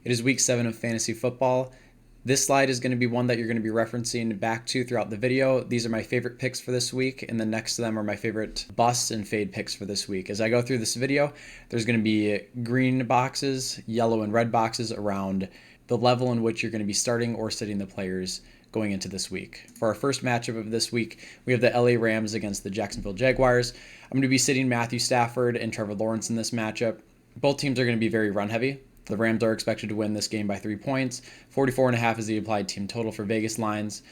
It is week 7 of fantasy football. This slide is going to be one that you're going to be referencing back to throughout the video. These are my favorite picks for this week, and then next to them are my favorite busts and fade picks for this week. As I go through this video, there's going to be green boxes, yellow and red boxes around the level in which you're going to be starting or sitting the players going into this week. For our first matchup of this week, we have the LA Rams against the Jacksonville Jaguars. I'm going to be sitting Matthew Stafford and Trevor Lawrence in this matchup. Both teams are going to be very run heavy. The Rams are expected to win this game by 3 points. 44.5 is the applied team total for Vegas lines.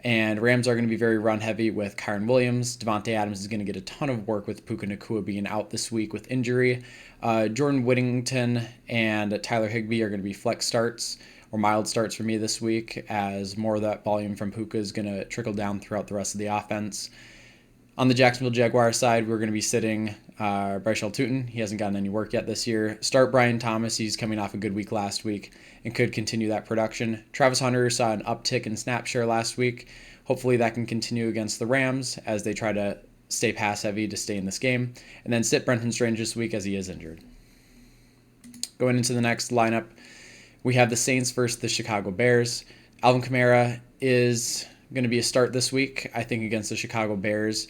And Rams are going to be very run heavy with Kyren Williams. Devontae Adams is going to get a ton of work with Puka Nacua being out this week with injury. Jordan Whittington and Tyler Higbee are going to be flex starts or mild starts for me this week, as more of that volume from Puka is going to trickle down throughout the rest of the offense. On the Jacksonville Jaguars side, we're going to be sitting Bryce Tootin. He hasn't gotten any work yet this year. Start Brian Thomas. He's coming off a good week last week and could continue that production. Travis Hunter saw an uptick in snap share last week. Hopefully that can continue against the Rams as they try to stay pass heavy to stay in this game. And then sit Brenton Strange this week as he is injured. Going into the next lineup, we have the Saints versus the Chicago Bears. Alvin Kamara is going to be a start this week, I think, against the Chicago Bears.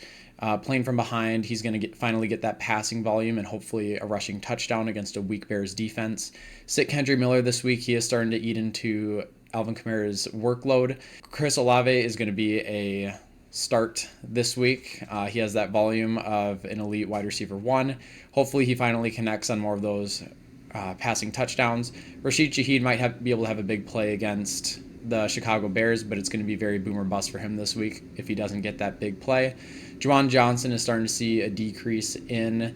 Playing from behind, he's going to finally get that passing volume and hopefully a rushing touchdown against a weak Bears defense. Sit Kendre Miller this week. He is starting to eat into Alvin Kamara's workload. Chris Olave is going to be a start this week. He has that volume of an elite wide receiver 1. Hopefully he finally connects on more of those passing touchdowns. Rashid Shaheed might be able to have a big play against the Chicago Bears, but it's going to be very boom or bust for him this week if he doesn't get that big play. Juwan Johnson is starting to see a decrease in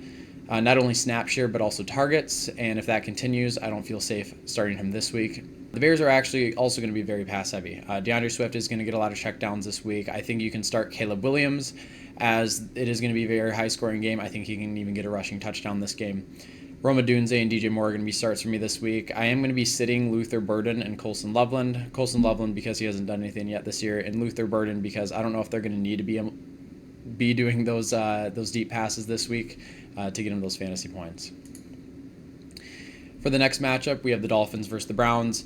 not only snap share but also targets, and if that continues, I don't feel safe starting him this week. The Bears are actually also going to be very pass heavy. DeAndre Swift is going to get a lot of checkdowns this week. I think you can start Caleb Williams, as it is going to be a very high scoring game. I think he can even get a rushing touchdown this game. Roma Dunze and DJ Moore are going to be starts for me this week. I am going to be sitting Luther Burden and Colson Loveland. Colson Loveland because he hasn't done anything yet this year, and Luther Burden because I don't know if they're going to need to be doing those deep passes this week to get him those fantasy points. For the next matchup, we have the Dolphins versus the Browns.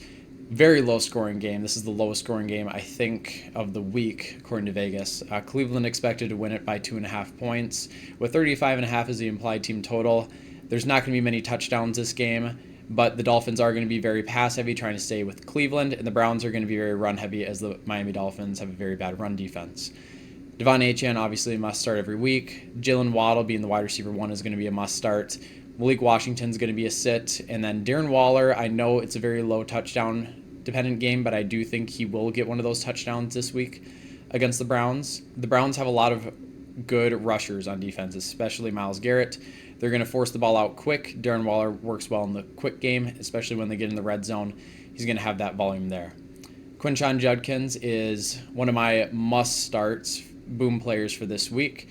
Very low scoring game. This is the lowest scoring game, I think, of the week, according to Vegas. Cleveland expected to win it by 2.5 points, with 35.5 as the implied team total. There's not going to be many touchdowns this game, but the Dolphins are going to be very pass heavy, trying to stay with Cleveland, and the Browns are going to be very run heavy as the Miami Dolphins have a very bad run defense. Devon Achane obviously a must start every week. Jalen Waddle being the wide receiver 1 is going to be a must start. Malik Washington's going to be a sit, and then Darren Waller, I know it's a very low touchdown dependent game, but I do think he will get one of those touchdowns this week against the Browns. The Browns have a lot of good rushers on defense, especially Myles Garrett. They're going to force the ball out quick. Darren Waller works well in the quick game, especially when they get in the red zone. He's going to have that volume there. Quinshon Judkins is one of my must-starts boom players for this week.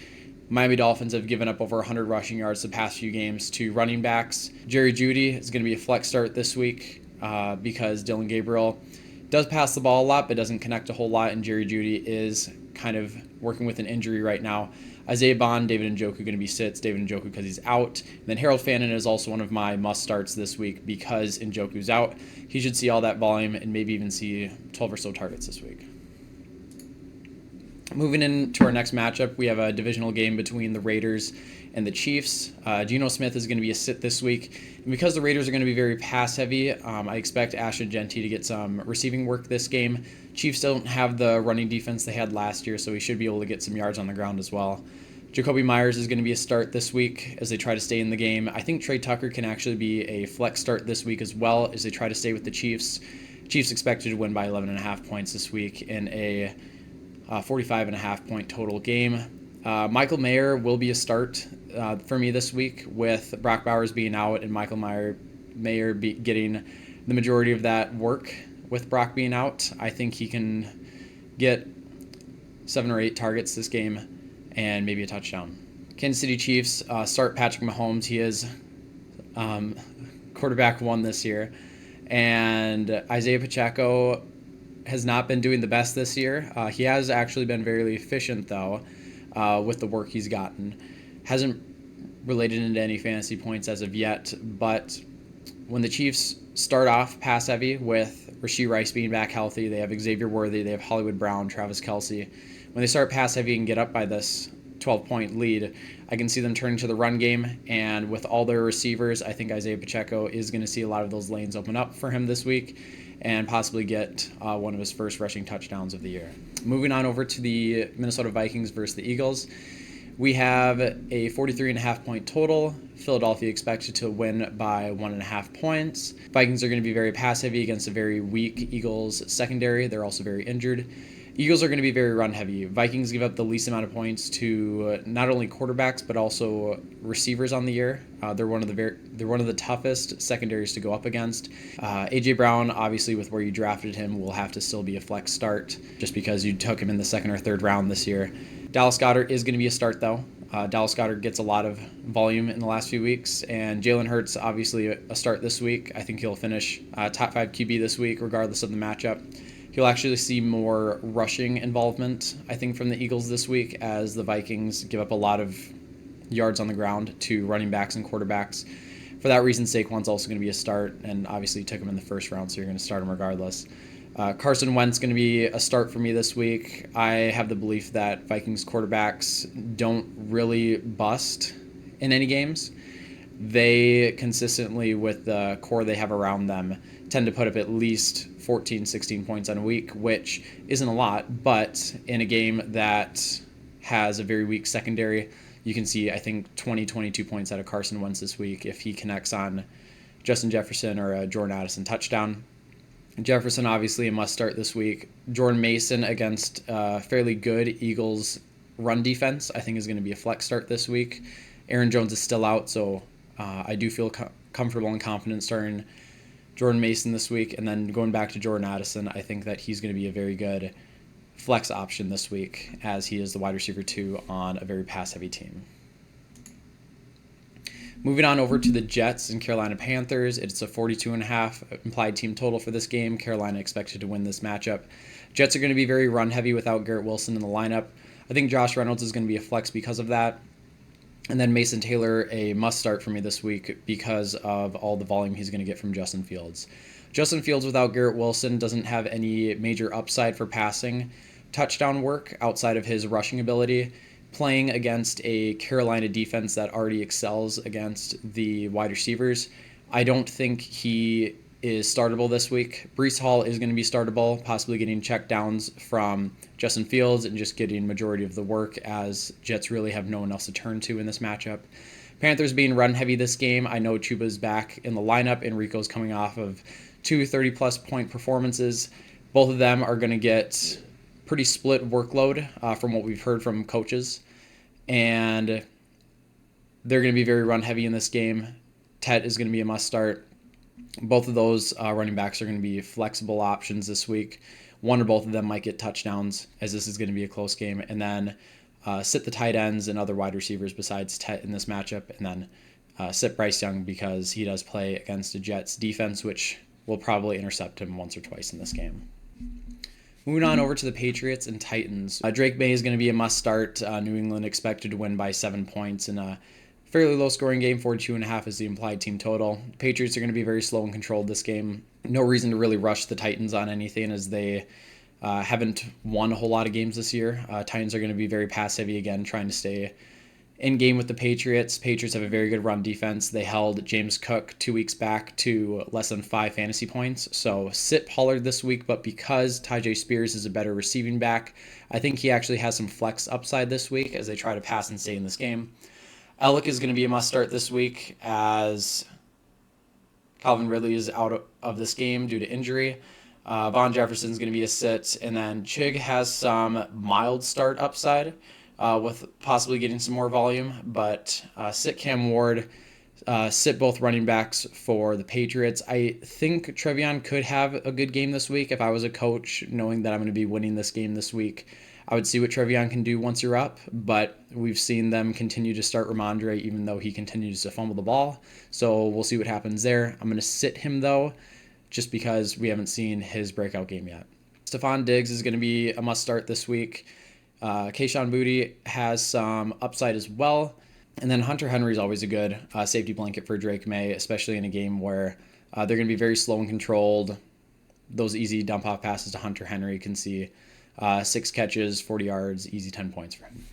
Miami Dolphins have given up over 100 rushing yards the past few games to running backs. Jerry Jeudy is going to be a flex start this week because Dylan Gabriel does pass the ball a lot but doesn't connect a whole lot, and Jerry Jeudy is kind of working with an injury right now. Isaiah Bond, David Njoku going to be sits. David Njoku because he's out. And then Harold Fannin is also one of my must-starts this week because Njoku's out. He should see all that volume and maybe even see 12 or so targets this week. Moving into our next matchup, we have a divisional game between the Raiders and the Chiefs. Geno Smith is going to be a sit this week. And because the Raiders are going to be very pass-heavy, I expect Ashton Genty to get some receiving work this game. Chiefs don't have the running defense they had last year, so he should be able to get some yards on the ground as well. Jacoby Myers is going to be a start this week as they try to stay in the game. I think Trey Tucker can actually be a flex start this week as well as they try to stay with the Chiefs. Chiefs expected to win by 11.5 points this week in a 45.5 point total game. Michael Mayer will be a start for me this week with Brock Bowers being out and Michael Mayer getting the majority of that work with Brock being out. I think he can get 7 or 8 targets this game and maybe a touchdown. Kansas City Chiefs start Patrick Mahomes. He is quarterback 1 this year. And Isaiah Pacheco has not been doing the best this year. He has actually been very efficient, though, with the work he's gotten. Hasn't related into any fantasy points as of yet, but when the Chiefs start off pass heavy with Rashee Rice being back healthy. They have Xavier Worthy, they have Hollywood Brown, Travis Kelce. When they start pass heavy and get up by this 12-point lead, I can see them turning to the run game, and with all their receivers, I think Isaiah Pacheco is going to see a lot of those lanes open up for him this week and possibly get one of his first rushing touchdowns of the year. Moving on over to the Minnesota Vikings versus the Eagles. We have a 43.5 point total. Philadelphia expected to win by 1.5 points. Vikings are going to be very pass heavy against a very weak Eagles secondary. They're also very injured. Eagles are going to be very run heavy. Vikings give up the least amount of points to not only quarterbacks but also receivers on the year. They're one of the toughest secondaries to go up against. AJ Brown, obviously with where you drafted him, will have to still be a flex start just because you took him in the second or third round this year. Dallas Goedert is going to be a start though. Dallas Goedert gets a lot of volume in the last few weeks, and Jalen Hurts obviously a start this week. I think he'll finish top 5 QB this week regardless of the matchup. He'll actually see more rushing involvement, I think, from the Eagles this week as the Vikings give up a lot of yards on the ground to running backs and quarterbacks. For that reason, Saquon's also going to be a start, and obviously you took him in the first round, so you're going to start him regardless. Carson Wentz going to be a start for me this week. I have the belief that Vikings quarterbacks don't really bust in any games. They consistently, with the core they have around them, tend to put up at least 14, 16 points on a week, which isn't a lot, but in a game that has a very weak secondary, you can see, I think, 20, 22 points out of Carson Wentz this week if he connects on Justin Jefferson or a Jordan Addison touchdown. Jefferson, obviously, a must-start this week. Jordan Mason against fairly good Eagles run defense, I think, is going to be a flex start this week. Aaron Jones is still out, so I do feel comfortable and confident starting Jordan Mason this week. And then going back to Jordan Addison, I think that he's going to be a very good flex option this week as he is the wide receiver 2 on a very pass-heavy team. Moving on over to the Jets and Carolina Panthers, it's a 42.5 implied team total for this game. Carolina expected to win this matchup. Jets are going to be very run-heavy without Garrett Wilson in the lineup. I think Josh Reynolds is going to be a flex because of that. And then Mason Taylor, a must-start for me this week because of all the volume he's going to get from Justin Fields. Justin Fields without Garrett Wilson doesn't have any major upside for passing touchdown work outside of his rushing ability. Playing against a Carolina defense that already excels against the wide receivers, I don't think he is startable this week. Breece Hall is going to be startable, possibly getting check downs from Justin Fields and just getting majority of the work as Jets really have no one else to turn to in this matchup. Panthers being run heavy this game. I know Chuba's back in the lineup. Enrico's coming off of 2 30-plus point performances. Both of them are going to get pretty split workload from what we've heard from coaches, and they're going to be very run heavy in this game. Tet is going to be a must start. Both of those running backs are going to be flexible options this week. One or both of them might get touchdowns as this is going to be a close game, and then sit the tight ends and other wide receivers besides Tet in this matchup, and then sit Bryce Young because he does play against a Jets defense which will probably intercept him once or twice in this game. Moving on over to the Patriots and Titans. Drake May is going to be a must-start. New England expected to win by 7 points in a fairly low-scoring game. 42.5 is the implied team total. The Patriots are going to be very slow and controlled this game. No reason to really rush the Titans on anything as they haven't won a whole lot of games this year. Titans are going to be very pass-heavy again, trying to stay in game with the Patriots. Patriots have a very good run defense. They held James Cook 2 weeks back to less than 5 fantasy points. So sit Pollard this week, but because Tyjae Spears is a better receiving back, I think he actually has some flex upside this week as they try to pass and stay in this game. Ellick is going to be a must start this week as Calvin Ridley is out of this game due to injury. Von Jefferson is going to be a sit, and then Chig has some mild start upside with possibly getting some more volume, but sit Cam Ward, sit both running backs for the Patriots. I think Trevion could have a good game this week. If I was a coach, knowing that I'm going to be winning this game this week, I would see what Trevion can do once you're up, but we've seen them continue to start Ramondre even though he continues to fumble the ball, so we'll see what happens there. I'm going to sit him, though, just because we haven't seen his breakout game yet. Stephon Diggs is going to be a must-start this week. Kayshon Boutte has some upside as well. And then Hunter Henry is always a good safety blanket for Drake May, especially in a game where They're going to be very slow and controlled. Those easy dump off passes to Hunter Henry can see 6 catches, 40 yards, easy 10 points for him.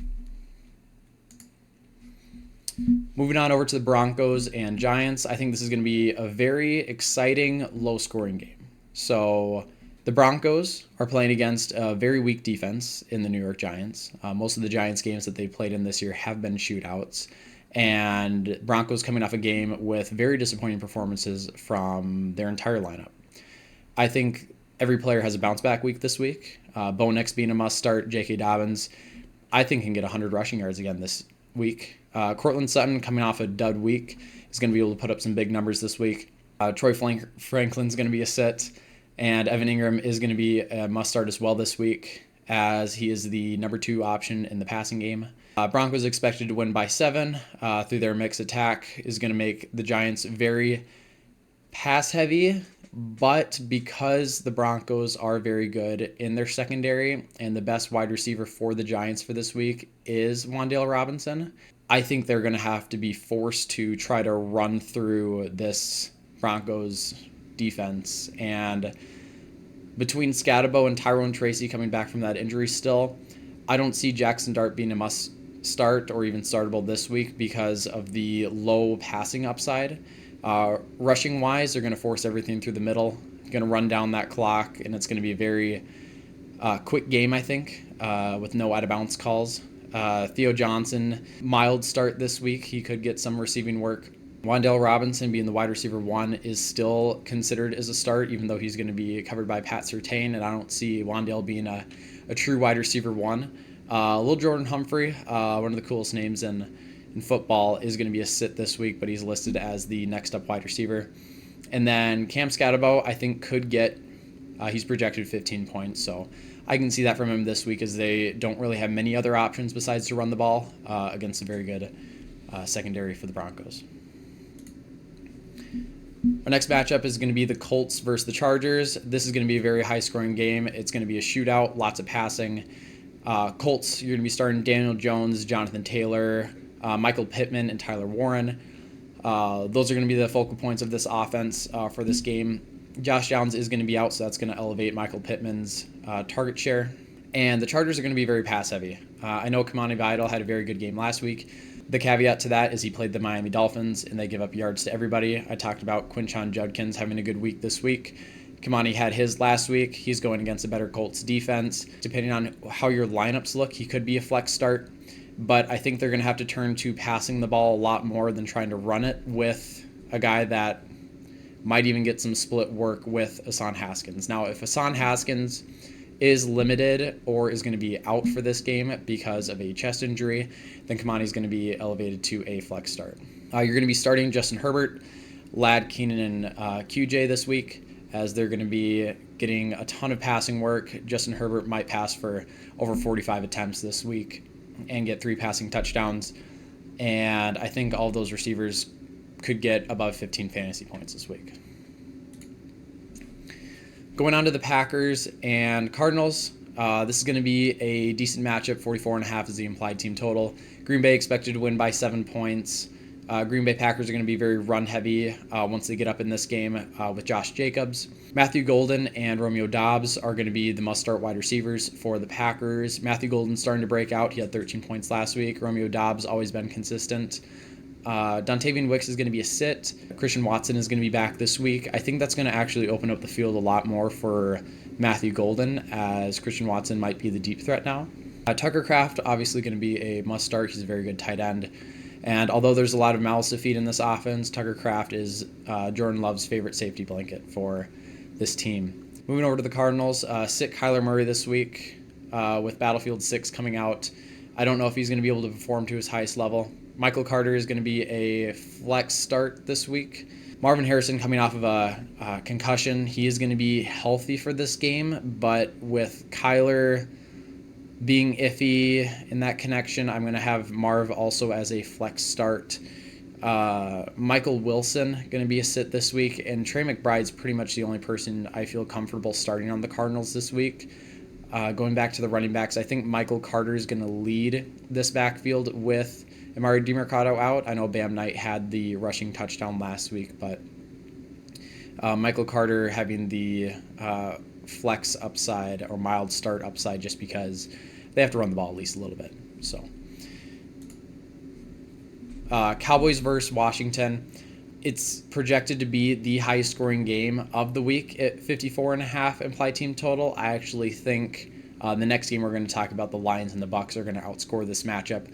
Moving on over to the Broncos and Giants, I think this is going to be a very exciting, low-scoring game. So the Broncos are playing against a very weak defense in the New York Giants. Most of the Giants games that they've played in this year have been shootouts. And Broncos coming off a game with very disappointing performances from their entire lineup. I think every player has a bounce-back week this week. Bo Nix being a must-start. J.K. Dobbins, I think, can get 100 rushing yards again this week. Cortland Sutton, coming off a dud week, is going to be able to put up some big numbers this week. Troy Franklin's going to be a sit, and Evan Ingram is going to be a must-start as well this week, as he is the number 2 option in the passing game. Broncos expected to win by 7 through their mixed attack is going to make the Giants very pass-heavy, but because the Broncos are very good in their secondary and the best wide receiver for the Giants for this week is Wan'Dale Robinson, I think they're going to have to be forced to try to run through this Broncos defense. And between Scatterbo and Tyrone Tracy coming back from that injury still, I don't see Jackson Dart being a must start or even startable this week because of the low passing upside. Rushing wise, they're going to force everything through the middle, going to run down that clock, and it's going to be a very quick game, I think, with no out of bounds calls. Theo Johnson, mild start this week. He could get some receiving work. Wan'Dale Robinson being the wide receiver 1 is still considered as a start, even though he's going to be covered by Pat Surtain, and I don't see Wan'Dale being a true wide receiver 1. Little Jordan Humphrey, one of the coolest names in football, is going to be a sit this week, but he's listed as the next up wide receiver. And then Cam Scatterbo, I think, could get, he's projected 15 points, so I can see that from him this week as they don't really have many other options besides to run the ball against a very good secondary for the Broncos. Our next matchup is going to be the Colts versus the Chargers. This is going to be a very high-scoring game. It's going to be a shootout, lots of passing. Colts, you're going to be starting Daniel Jones, Jonathan Taylor, Michael Pittman, and Tyler Warren. Those are going to be the focal points of this offense for this game. Josh Downs is going to be out, so that's going to elevate Michael Pittman's target share. And the Chargers are going to be very pass-heavy. I know Kamani Vidal had a very good game last week. The caveat to that is he played the Miami Dolphins, and they give up yards to everybody. I talked about Quinshon Judkins having a good week this week. Kamani had his last week. He's going against a better Colts defense. Depending on how your lineups look, he could be a flex start. But I think they're going to have to turn to passing the ball a lot more than trying to run it with a guy that might even get some split work with Hassan Haskins. Now, if Hassan Haskins is limited or is going to be out for this game because of a chest injury, then Kamani is going to be elevated to a flex start. You're going to be starting Justin Herbert, Lad, Keenan, and QJ this week, as they're going to be getting a ton of passing work. Justin Herbert might pass for over 45 attempts this week and get 3 passing touchdowns. And I think all of those receivers could get above 15 fantasy points this week. Going on to the Packers and Cardinals, this is going to be a decent matchup. 44.5 is the implied team total. Green Bay expected to win by 7 points. Green Bay Packers are going to be very run-heavy once they get up in this game with Josh Jacobs. Matthew Golden and Romeo Doubs are going to be the must-start wide receivers for the Packers. Matthew Golden starting to break out. He had 13 points last week. Romeo Doubs always been consistent. Dontavian Wicks is going to be a sit. Christian Watson is going to be back this week. I think that's going to actually open up the field a lot more for Matthew Golden, as Christian Watson might be the deep threat now. Tucker Kraft, obviously going to be a must-start. He's a very good tight end. And although there's a lot of mouths to feed in this offense, Tucker Kraft is Jordan Love's favorite safety blanket for this team. Moving over to the Cardinals, sit Kyler Murray this week with Battlefield 6 coming out. I don't know if he's going to be able to perform to his highest level. Michael Carter is going to be a flex start this week. Marvin Harrison coming off of a concussion. He is going to be healthy for this game, but with Kyler being iffy in that connection, I'm going to have Marv also as a flex start. Michael Wilson going to be a sit this week, and Trey McBride's pretty much the only person I feel comfortable starting on the Cardinals this week. Going back to the running backs, I think Michael Carter is going to lead this backfield with Emari Demercado out. I know Bam Knight had the rushing touchdown last week, but Michael Carter having the flex upside or mild start upside just because they have to run the ball at least a little bit. So, Cowboys versus Washington. It's projected to be the highest scoring game of the week at 54.5 implied team total. I actually think the next game we're going to talk about, the Lions and the Bucs, are going to outscore this matchup,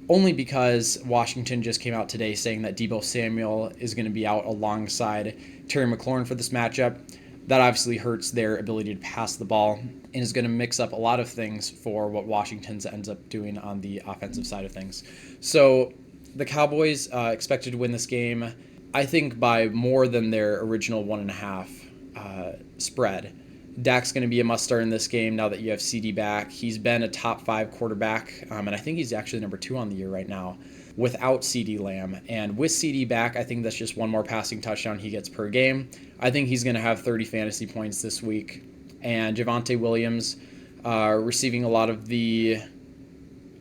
only because Washington just came out today saying that Deebo Samuel is going to be out alongside Terry McLaurin for this matchup. That obviously hurts their ability to pass the ball and is going to mix up a lot of things for what Washington ends up doing on the offensive side of things. So the Cowboys expected to win this game, I think, by more than their original 1.5 spread. Dak's going to be a must-start in this game now that you have CD back. He's been a top 5 quarterback, and I think he's actually number 2 on the year right now without CD Lamb. And with CD back, I think that's just one more passing touchdown he gets per game. I think he's going to have 30 fantasy points this week. And Javonte Williams receiving a lot of the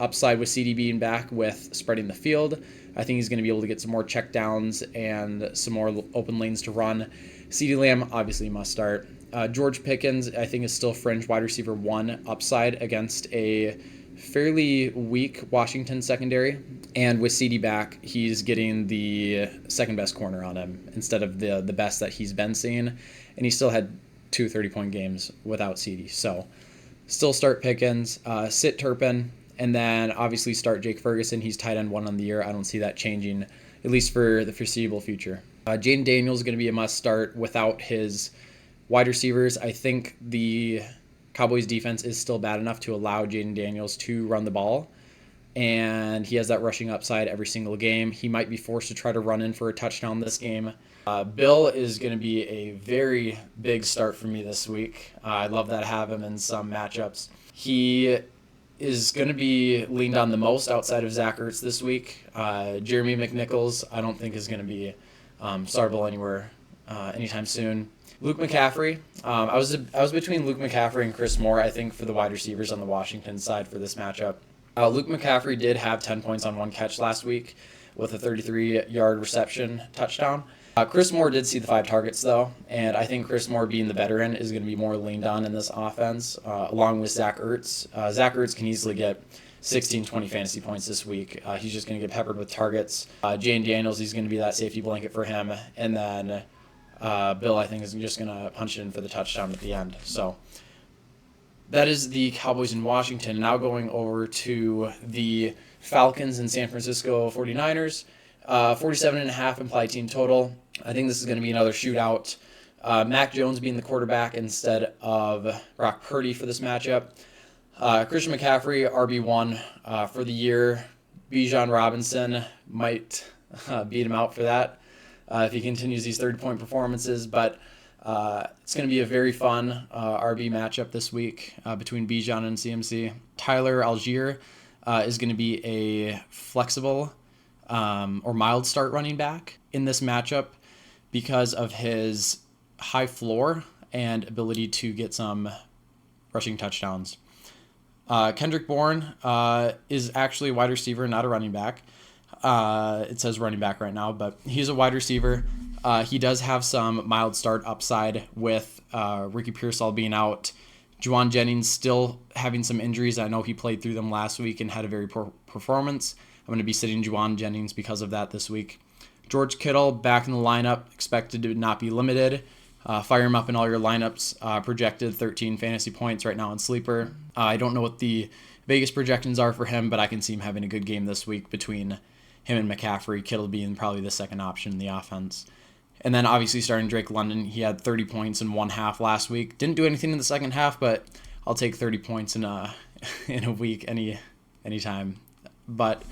upside with CD being back with spreading the field. I think he's going to be able to get some more checkdowns and some more open lanes to run. CD Lamb obviously must start. George Pickens, I think, is still fringe wide receiver 1 upside against a fairly weak Washington secondary. And with CD back, he's getting the second best corner on him instead of the best that he's been seeing. And he still had 2 30-point games without CD. So still start Pickens, sit Turpin, and then obviously start Jake Ferguson. He's tight end 1 on the year. I don't see that changing, at least for the foreseeable future. Jaden Daniels is going to be a must start without his wide receivers. I think the Cowboys defense is still bad enough to allow Jaden Daniels to run the ball, and he has that rushing upside every single game. He might be forced to try to run in for a touchdown this game. Bill is going to be a very big start for me this week. I'd love that, have him in some matchups. He is going to be leaned on the most outside of Zach Ertz this week. Jeremy McNichols, I don't think is going to be startable anywhere anytime soon. Luke McCaffrey. I was between Luke McCaffrey and Chris Moore, I think, for the wide receivers on the Washington side for this matchup. Luke McCaffrey did have 10 points on 1 catch last week with a 33-yard reception touchdown. Chris Moore did see the 5 targets, though, and I think Chris Moore, being the veteran, is going to be more leaned on in this offense, along with Zach Ertz. Zach Ertz can easily get 16, 20 fantasy points this week. He's just going to get peppered with targets. Jane Daniels, he's going to be that safety blanket for him, and then Bill, I think, is just going to punch it in for the touchdown at the end. So that is the Cowboys in Washington. Now going over to the Falcons and San Francisco 49ers. 47.5 implied team total. I think this is going to be another shootout. Mac Jones being the quarterback instead of Brock Purdy for this matchup. Christian McCaffrey, RB1 for the year. Bijan Robinson might beat him out for that if he continues these 30-point performances. But it's going to be a very fun RB matchup this week between Bijan and CMC. Tyler Algier is going to be a flexible or mild start running back in this matchup because of his high floor and ability to get some rushing touchdowns. Kendrick Bourne is actually a wide receiver, not a running back. It says running back right now, but he's a wide receiver. He does have some mild start upside with Ricky Pearsall being out. Juwan Jennings still having some injuries. I know he played through them last week and had a very poor performance. I'm going to be sitting Juwan Jennings because of that this week. George Kittle back in the lineup, expected to not be limited. Fire him up in all your lineups. Projected 13 fantasy points right now in Sleeper. I don't know what the Vegas projections are for him, but I can see him having a good game this week between him and McCaffrey, Kittle being probably the second option in the offense. And then obviously starting Drake London. He had 30 points in one half last week. Didn't do anything in the second half, but I'll take 30 points in a week anytime. But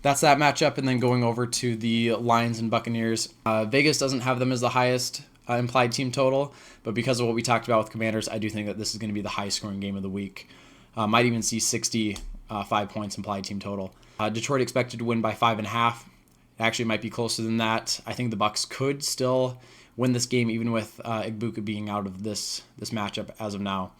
that's that matchup. And then going over to the Lions and Buccaneers. Vegas doesn't have them as the highest implied team total, but because of what we talked about with Commanders, I do think that this is going to be the highest scoring game of the week. Might even see 65 points implied team total. Detroit expected to win by 5.5. Actually might be closer than that. I think the Bucs could still win this game even with Igbuka being out of this matchup as of now.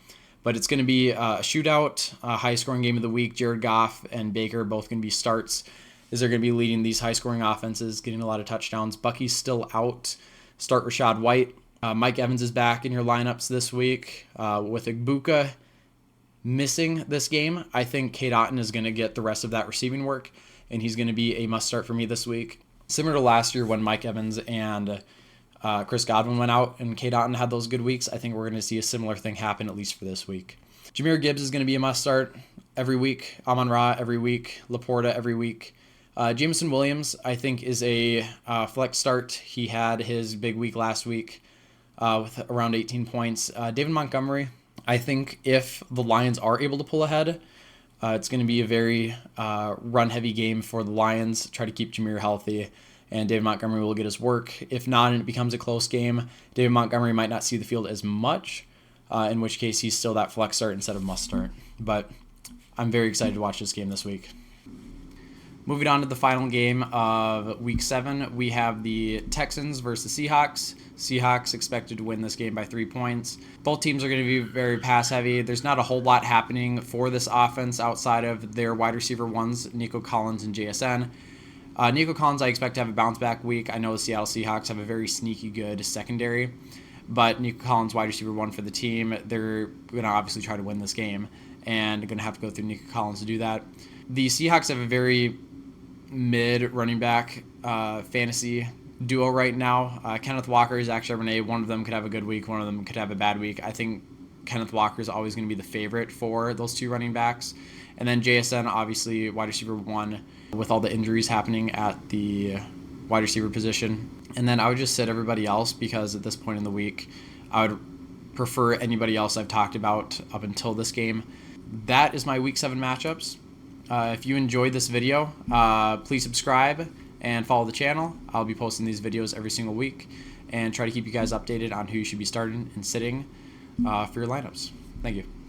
But it's going to be a shootout, high-scoring game of the week. Jared Goff and Baker both going to be starts, as they're going to be leading these high-scoring offenses, getting a lot of touchdowns. Bucky's still out. Start Rashad White. Mike Evans is back in your lineups this week. With Ibuka missing this game, I think Cade Otton is going to get the rest of that receiving work, and he's going to be a must-start for me this week. Similar to last year when Mike Evans and Chris Godwin went out and Cade Otton had those good weeks, I think we're going to see a similar thing happen, at least for this week. Jahmyr Gibbs is going to be a must-start every week. Amon-Ra every week. Laporta every week. Jameson Williams, I think, is a flex start. He had his big week last week with around 18 points. David Montgomery, I think if the Lions are able to pull ahead, it's going to be a very run-heavy game for the Lions. Try to keep Jahmyr healthy, and David Montgomery will get his work. If not, and it becomes a close game, David Montgomery might not see the field as much, in which case he's still that flex start instead of must start. But I'm very excited to watch this game this week. Moving on to the final game of Week 7, we have the Texans versus the Seahawks. Seahawks expected to win this game by 3 points. Both teams are going to be very pass-heavy. There's not a whole lot happening for this offense outside of their wide receiver ones, Nico Collins and JSN. Nico Collins, I expect to have a bounce-back week. I know the Seattle Seahawks have a very sneaky good secondary, but Nico Collins, wide receiver 1 for the team, they're going to obviously try to win this game, and going to have to go through Nico Collins to do that. The Seahawks have a very mid running back fantasy duo right now. Kenneth Walker is actually Renee. One of them could have a good week. One of them could have a bad week. I think Kenneth Walker is always going to be the favorite for those two running backs. And then JSN, obviously, wide receiver 1 with all the injuries happening at the wide receiver position. And then I would just sit everybody else because at this point in the week, I would prefer anybody else I've talked about up until this game. That is my Week 7 matchups. If you enjoyed this video, please subscribe and follow the channel. I'll be posting these videos every single week and try to keep you guys updated on who you should be starting and sitting for your lineups. Thank you.